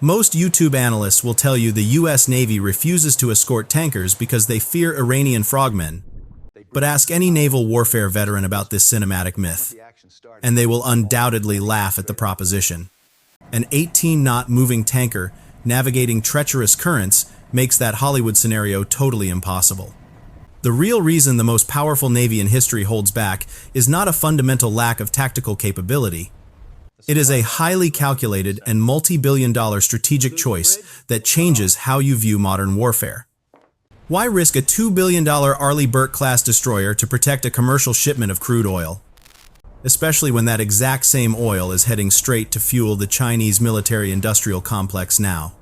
Most YouTube analysts will tell you the US Navy refuses to escort tankers because they fear Iranian frogmen. But ask any naval warfare veteran about this cinematic myth, and they will undoubtedly laugh at the proposition. An 18-knot moving tanker navigating treacherous currents makes that Hollywood scenario totally impossible. The real reason the most powerful navy in history holds back is not a fundamental lack of tactical capability. It is a highly calculated and multi-billion-dollar strategic choice that changes how you view modern warfare. Why risk a $2 billion Arleigh Burke-class destroyer to protect a commercial shipment of crude oil? Especially when that exact same oil is heading straight to fuel the Chinese military-industrial complex now.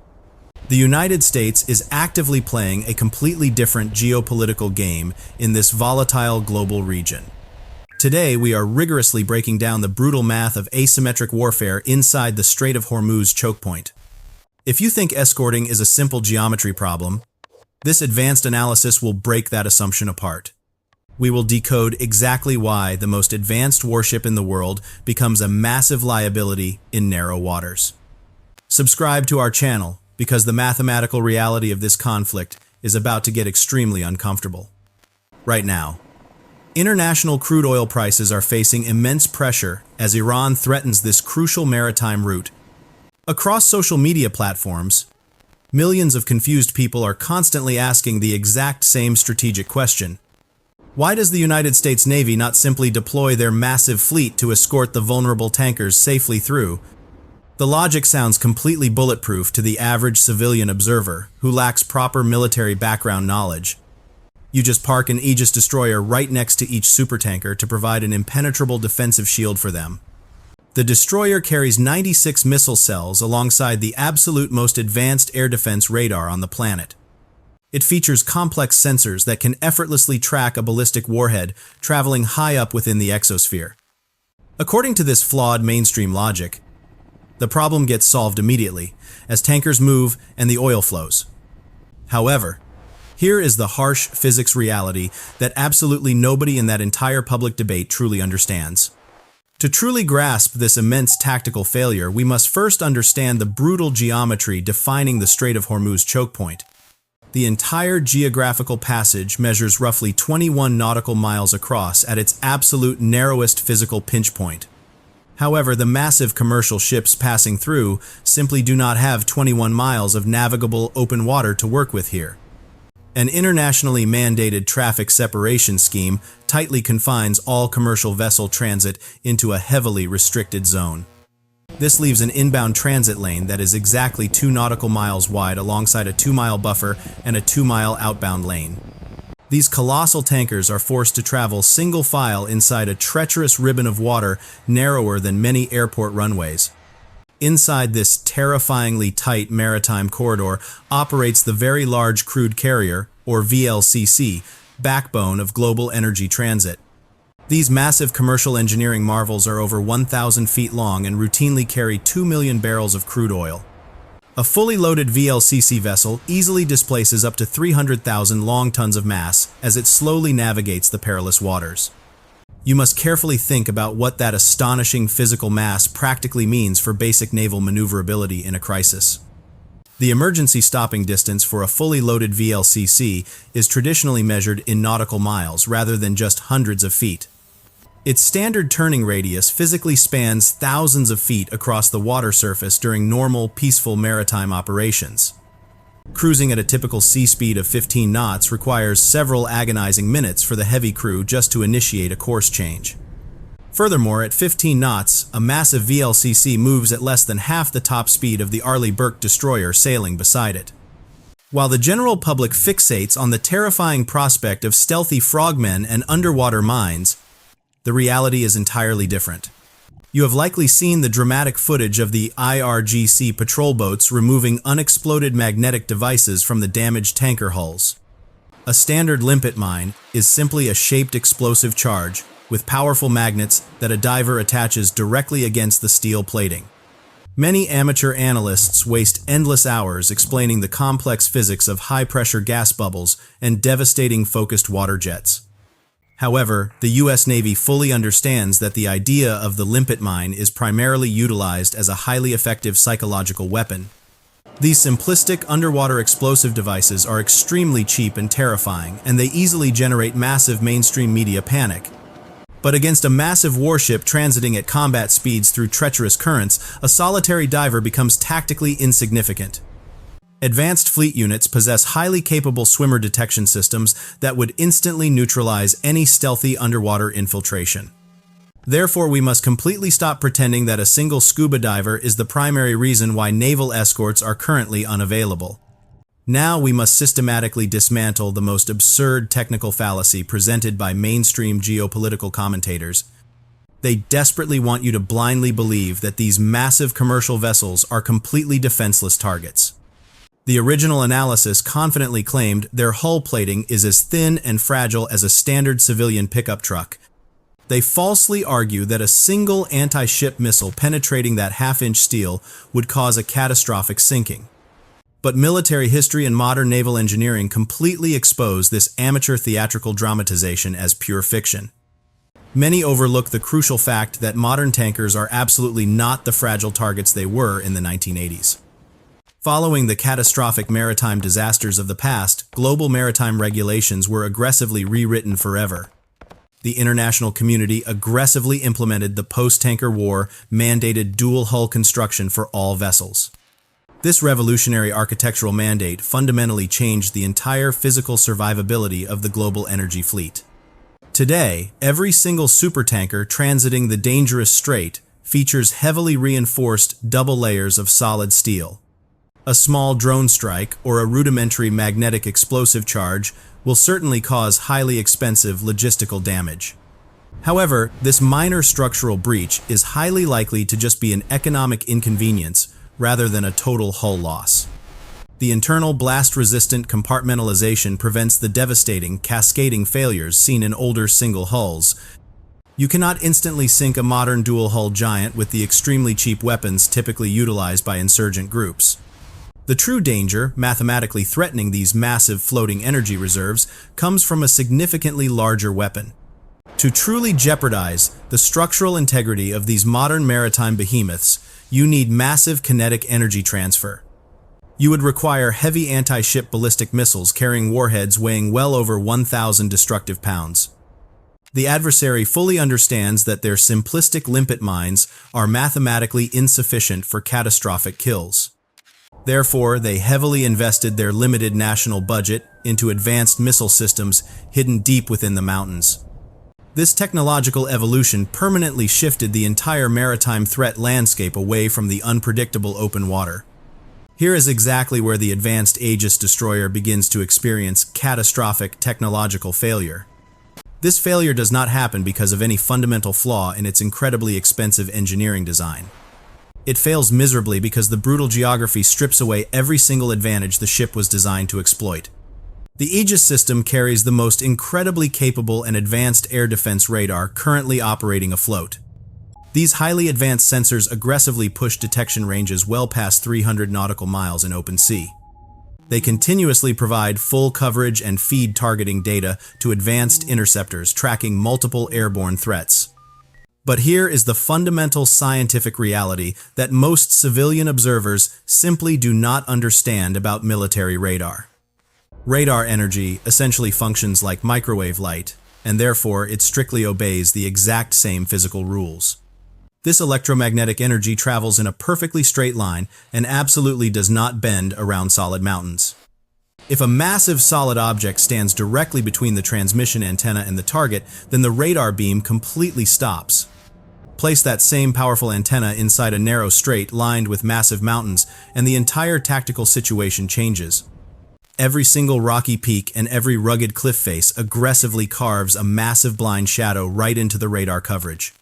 The United States is actively playing a completely different geopolitical game in this volatile global region. Today, we are rigorously breaking down the brutal math of asymmetric warfare inside the Strait of Hormuz choke point. If you think escorting is a simple geometry problem, this advanced analysis will break that assumption apart. We will decode exactly why the most advanced warship in the world becomes a massive liability in narrow waters. Subscribe to our channel because the mathematical reality of this conflict is about to get extremely uncomfortable. Right now, international crude oil prices are facing immense pressure as Iran threatens this crucial maritime route. Across social media platforms, millions of confused people are constantly asking the exact same strategic question. Why does the United States Navy not simply deploy their massive fleet to escort the vulnerable tankers safely through? The logic sounds completely bulletproof to the average civilian observer who lacks proper military background knowledge. You just park an Aegis destroyer right next to each supertanker to provide an impenetrable defensive shield for them. The destroyer carries 96 missile cells alongside the absolute most advanced air defense radar on the planet. It features complex sensors that can effortlessly track a ballistic warhead traveling high up within the exosphere. According to this flawed mainstream logic, the problem gets solved immediately as tankers move and the oil flows. However, here is the harsh physics reality that absolutely nobody in that entire public debate truly understands. To truly grasp this immense tactical failure, we must first understand the brutal geometry defining the Strait of Hormuz choke point. The entire geographical passage measures roughly 21 nautical miles across at its absolute narrowest physical pinch point. However, the massive commercial ships passing through simply do not have 21 miles of navigable open water to work with here. An internationally mandated traffic separation scheme tightly confines all commercial vessel transit into a heavily restricted zone. This leaves an inbound transit lane that is exactly 2 nautical miles wide alongside a 2-mile buffer and a 2-mile outbound lane. These colossal tankers are forced to travel single file inside a treacherous ribbon of water narrower than many airport runways. Inside this terrifyingly tight maritime corridor operates the Very Large Crude Carrier, or VLCC, backbone of global energy transit. These massive commercial engineering marvels are over 1,000 feet long and routinely carry 2 million barrels of crude oil. A fully loaded VLCC vessel easily displaces up to 300,000 long tons of mass as it slowly navigates the perilous waters. You must carefully think about what that astonishing physical mass practically means for basic naval maneuverability in a crisis. The emergency stopping distance for a fully loaded VLCC is traditionally measured in nautical miles rather than just hundreds of feet. Its standard turning radius physically spans thousands of feet across the water surface during normal, peaceful maritime operations. Cruising at a typical sea speed of 15 knots requires several agonizing minutes for the heavy crew just to initiate a course change. Furthermore, at 15 knots, a massive VLCC moves at less than half the top speed of the Arleigh Burke destroyer sailing beside it. While the general public fixates on the terrifying prospect of stealthy frogmen and underwater mines, the reality is entirely different. You have likely seen the dramatic footage of the IRGC patrol boats removing unexploded magnetic devices from the damaged tanker hulls. A standard limpet mine is simply a shaped explosive charge with powerful magnets that a diver attaches directly against the steel plating. Many amateur analysts waste endless hours explaining the complex physics of high-pressure gas bubbles and devastating focused water jets. However, the US Navy fully understands that the idea of the limpet mine is primarily utilized as a highly effective psychological weapon. These simplistic underwater explosive devices are extremely cheap and terrifying, and they easily generate massive mainstream media panic. But against a massive warship transiting at combat speeds through treacherous currents, a solitary diver becomes tactically insignificant. Advanced fleet units possess highly capable swimmer detection systems that would instantly neutralize any stealthy underwater infiltration. Therefore, we must completely stop pretending that a single scuba diver is the primary reason why naval escorts are currently unavailable. Now we must systematically dismantle the most absurd technical fallacy presented by mainstream geopolitical commentators. They desperately want you to blindly believe that these massive commercial vessels are completely defenseless targets. The original analysis confidently claimed their hull plating is as thin and fragile as a standard civilian pickup truck. They falsely argue that a single anti-ship missile penetrating that half-inch steel would cause a catastrophic sinking. But military history and modern naval engineering completely expose this amateur theatrical dramatization as pure fiction. Many overlook the crucial fact that modern tankers are absolutely not the fragile targets they were in the 1980s. Following the catastrophic maritime disasters of the past, global maritime regulations were aggressively rewritten forever. The international community aggressively implemented the post-tanker war mandated dual-hull construction for all vessels. This revolutionary architectural mandate fundamentally changed the entire physical survivability of the global energy fleet. Today, every single supertanker transiting the dangerous strait features heavily reinforced double layers of solid steel. A small drone strike or a rudimentary magnetic explosive charge will certainly cause highly expensive logistical damage. However, this minor structural breach is highly likely to just be an economic inconvenience rather than a total hull loss. The internal blast-resistant compartmentalization prevents the devastating, cascading failures seen in older single hulls. You cannot instantly sink a modern dual-hull giant with the extremely cheap weapons typically utilized by insurgent groups. The true danger, mathematically threatening these massive floating energy reserves, comes from a significantly larger weapon. To truly jeopardize the structural integrity of these modern maritime behemoths, you need massive kinetic energy transfer. You would require heavy anti-ship ballistic missiles carrying warheads weighing well over 1,000 destructive pounds. The adversary fully understands that their simplistic limpet mines are mathematically insufficient for catastrophic kills. Therefore, they heavily invested their limited national budget into advanced missile systems hidden deep within the mountains. This technological evolution permanently shifted the entire maritime threat landscape away from the unpredictable open water. Here is exactly where the advanced Aegis destroyer begins to experience catastrophic technological failure. This failure does not happen because of any fundamental flaw in its incredibly expensive engineering design. It fails miserably because the brutal geography strips away every single advantage the ship was designed to exploit. The Aegis system carries the most incredibly capable and advanced air defense radar currently operating afloat. These highly advanced sensors aggressively push detection ranges well past 300 nautical miles in open sea. They continuously provide full coverage and feed targeting data to advanced interceptors tracking multiple airborne threats. But here is the fundamental scientific reality that most civilian observers simply do not understand about military radar. Radar energy essentially functions like microwave light, and therefore it strictly obeys the exact same physical rules. This electromagnetic energy travels in a perfectly straight line and absolutely does not bend around solid mountains. If a massive solid object stands directly between the transmission antenna and the target, then the radar beam completely stops. Place that same powerful antenna inside a narrow strait lined with massive mountains, and the entire tactical situation changes. Every single rocky peak and every rugged cliff face aggressively carves a massive blind shadow right into the radar coverage.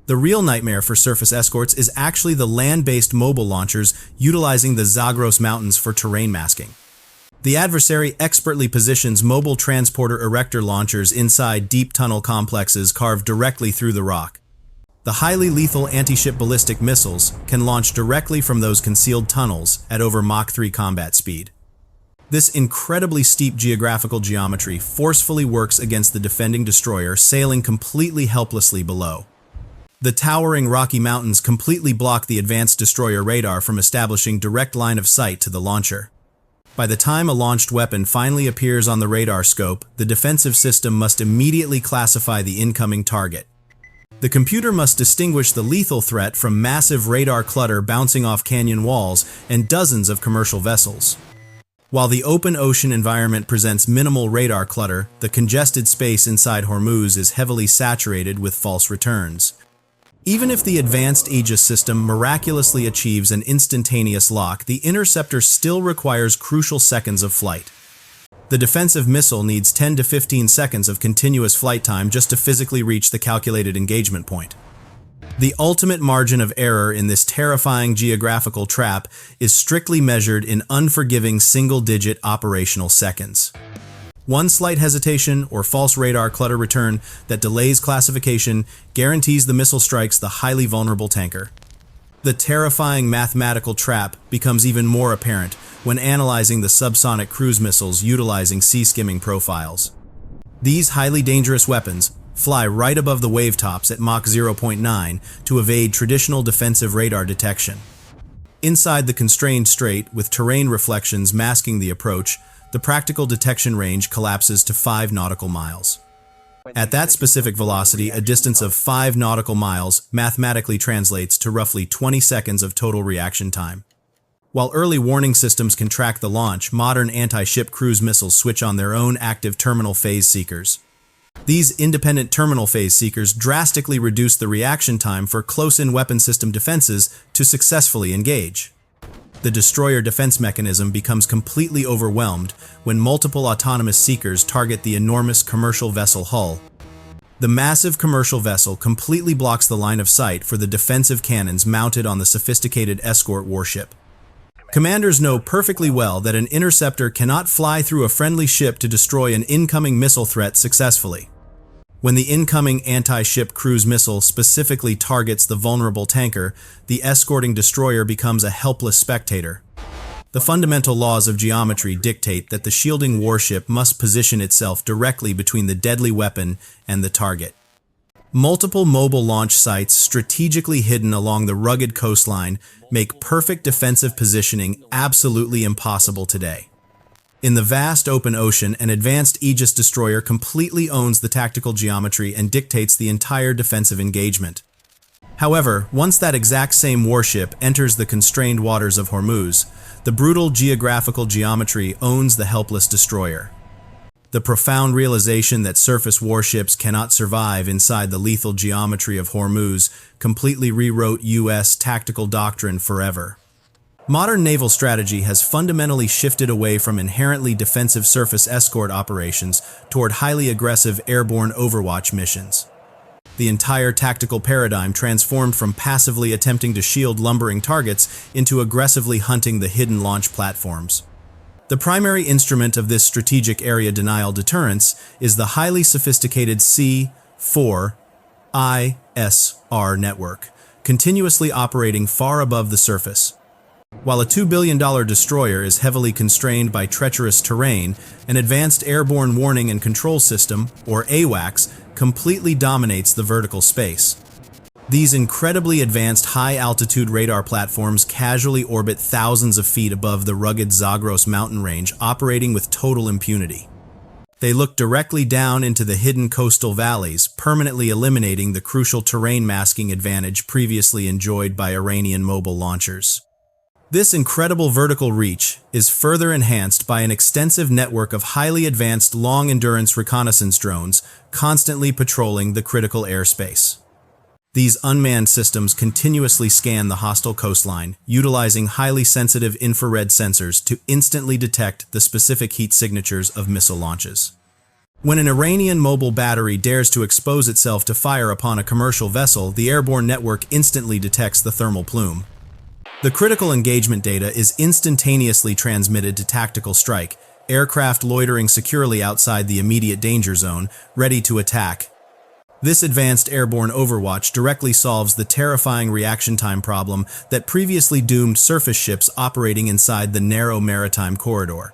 The real nightmare for surface escorts is actually the land-based mobile launchers utilizing the Zagros Mountains for terrain masking. The adversary expertly positions mobile transporter erector launchers inside deep tunnel complexes carved directly through the rock. The highly lethal anti-ship ballistic missiles can launch directly from those concealed tunnels at over Mach 3 combat speed. This incredibly steep geographical geometry forcefully works against the defending destroyer sailing completely helplessly below. The towering Rocky Mountains completely block the advanced destroyer radar from establishing direct line of sight to the launcher. By the time a launched weapon finally appears on the radar scope, the defensive system must immediately classify the incoming target. The computer must distinguish the lethal threat from massive radar clutter bouncing off canyon walls and dozens of commercial vessels. While the open ocean environment presents minimal radar clutter, the congested space inside Hormuz is heavily saturated with false returns. Even if the advanced Aegis system miraculously achieves an instantaneous lock, the interceptor still requires crucial seconds of flight. The defensive missile needs 10 to 15 seconds of continuous flight time just to physically reach the calculated engagement point. The ultimate margin of error in this terrifying geographical trap is strictly measured in unforgiving single-digit operational seconds. One slight hesitation or false radar clutter return that delays classification guarantees the missile strikes the highly vulnerable tanker. The terrifying mathematical trap becomes even more apparent when analyzing the subsonic cruise missiles utilizing sea-skimming profiles. These highly dangerous weapons fly right above the wave tops at Mach 0.9 to evade traditional defensive radar detection. Inside the constrained strait, with terrain reflections masking the approach, the practical detection range collapses to 5 nautical miles. At that specific velocity, a distance of 5 nautical miles mathematically translates to roughly 20 seconds of total reaction time. While early warning systems can track the launch, modern anti-ship cruise missiles switch on their own active terminal phase seekers. These independent terminal phase seekers drastically reduce the reaction time for close-in weapon system defenses to successfully engage. The destroyer defense mechanism becomes completely overwhelmed when multiple autonomous seekers target the enormous commercial vessel hull. The massive commercial vessel completely blocks the line of sight for the defensive cannons mounted on the sophisticated Escort warship. Commanders know perfectly well that an interceptor cannot fly through a friendly ship to destroy an incoming missile threat successfully. When the incoming anti-ship cruise missile specifically targets the vulnerable tanker, the escorting destroyer becomes a helpless spectator. The fundamental laws of geometry dictate that the shielding warship must position itself directly between the deadly weapon and the target. Multiple mobile launch sites strategically hidden along the rugged coastline make perfect defensive positioning absolutely impossible today. In the vast open ocean, an advanced Aegis destroyer completely owns the tactical geometry and dictates the entire defensive engagement. However, once that exact same warship enters the constrained waters of Hormuz, the brutal geographical geometry owns the helpless destroyer. The profound realization that surface warships cannot survive inside the lethal geometry of Hormuz completely rewrote U.S. tactical doctrine forever. Modern naval strategy has fundamentally shifted away from inherently defensive surface escort operations toward highly aggressive airborne overwatch missions. The entire tactical paradigm transformed from passively attempting to shield lumbering targets into aggressively hunting the hidden launch platforms. The primary instrument of this strategic area denial deterrence is the highly sophisticated C-4 ISR network, continuously operating far above the surface. While a $2 billion destroyer is heavily constrained by treacherous terrain, an advanced airborne warning and control system, or AWACS, completely dominates the vertical space. These incredibly advanced high-altitude radar platforms casually orbit thousands of feet above the rugged Zagros mountain range, operating with total impunity. They look directly down into the hidden coastal valleys, permanently eliminating the crucial terrain masking advantage previously enjoyed by Iranian mobile launchers. This incredible vertical reach is further enhanced by an extensive network of highly advanced long-endurance reconnaissance drones constantly patrolling the critical airspace. These unmanned systems continuously scan the hostile coastline, utilizing highly sensitive infrared sensors to instantly detect the specific heat signatures of missile launches. When an Iranian mobile battery dares to expose itself to fire upon a commercial vessel, the airborne network instantly detects the thermal plume. The critical engagement data is instantaneously transmitted to tactical strike, aircraft loitering securely outside the immediate danger zone, ready to attack. This advanced airborne overwatch directly solves the terrifying reaction time problem that previously doomed surface ships operating inside the narrow maritime corridor.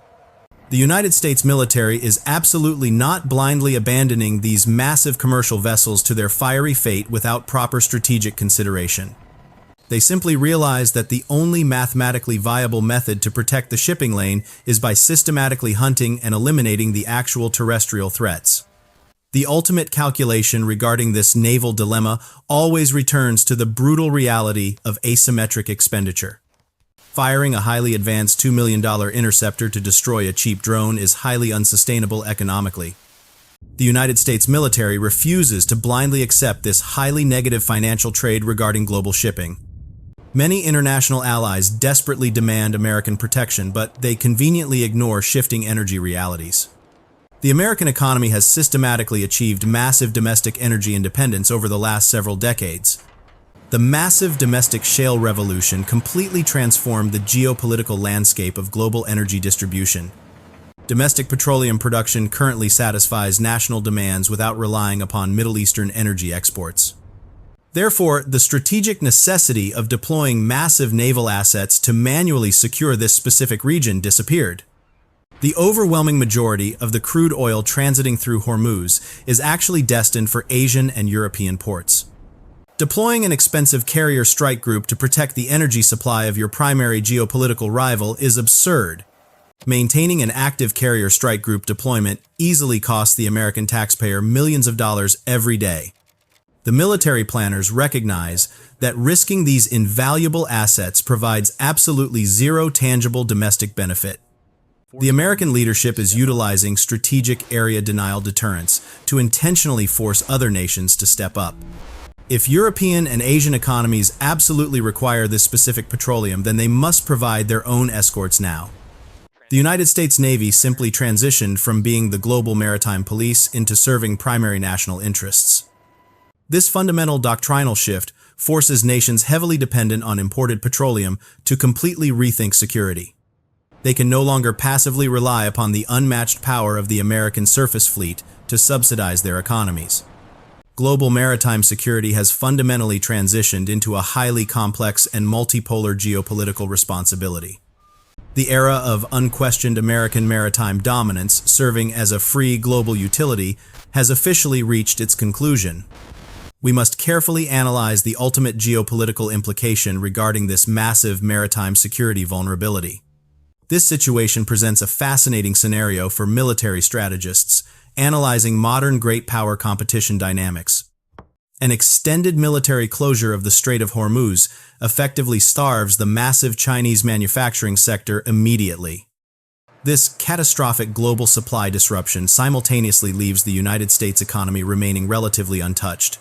The United States military is absolutely not blindly abandoning these massive commercial vessels to their fiery fate without proper strategic consideration. They simply realize that the only mathematically viable method to protect the shipping lane is by systematically hunting and eliminating the actual terrestrial threats. The ultimate calculation regarding this naval dilemma always returns to the brutal reality of asymmetric expenditure. Firing a highly advanced $2 million interceptor to destroy a cheap drone is highly unsustainable economically. The United States military refuses to blindly accept this highly negative financial trade regarding global shipping. Many international allies desperately demand American protection, but they conveniently ignore shifting energy realities. The American economy has systematically achieved massive domestic energy independence over the last several decades. The massive domestic shale revolution completely transformed the geopolitical landscape of global energy distribution. Domestic petroleum production currently satisfies national demands without relying upon Middle Eastern energy exports. Therefore, the strategic necessity of deploying massive naval assets to manually secure this specific region disappeared. The overwhelming majority of the crude oil transiting through Hormuz is actually destined for Asian and European ports. Deploying an expensive carrier strike group to protect the energy supply of your primary geopolitical rival is absurd. Maintaining an active carrier strike group deployment easily costs the American taxpayer millions of dollars every day. The military planners recognize that risking these invaluable assets provides absolutely zero tangible domestic benefit. The American leadership is utilizing strategic area denial deterrence to intentionally force other nations to step up. If European and Asian economies absolutely require this specific petroleum, then they must provide their own escorts now. The United States Navy simply transitioned from being the global maritime police into serving primary national interests. This fundamental doctrinal shift forces nations heavily dependent on imported petroleum to completely rethink security. They can no longer passively rely upon the unmatched power of the American surface fleet to subsidize their economies. Global maritime security has fundamentally transitioned into a highly complex and multipolar geopolitical responsibility. The era of unquestioned American maritime dominance, serving as a free global utility, has officially reached its conclusion. We must carefully analyze the ultimate geopolitical implication regarding this massive maritime security vulnerability. This situation presents a fascinating scenario for military strategists, analyzing modern great power competition dynamics. An extended military closure of the Strait of Hormuz effectively starves the massive Chinese manufacturing sector immediately. This catastrophic global supply disruption simultaneously leaves the United States economy remaining relatively untouched.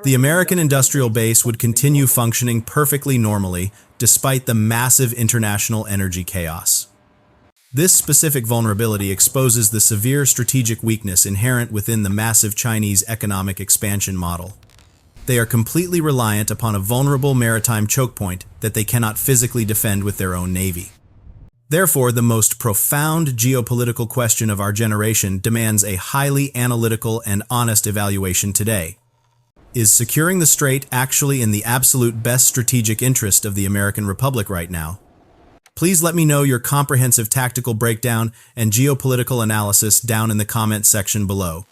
The American industrial base would continue functioning perfectly normally despite the massive international energy chaos. This specific vulnerability exposes the severe strategic weakness inherent within the massive Chinese economic expansion model. They are completely reliant upon a vulnerable maritime choke point that they cannot physically defend with their own navy. Therefore, the most profound geopolitical question of our generation demands a highly analytical and honest evaluation today. Is securing the strait actually in the absolute best strategic interest of the American Republic right now? Please let me know your comprehensive tactical breakdown and geopolitical analysis down in the comment section below.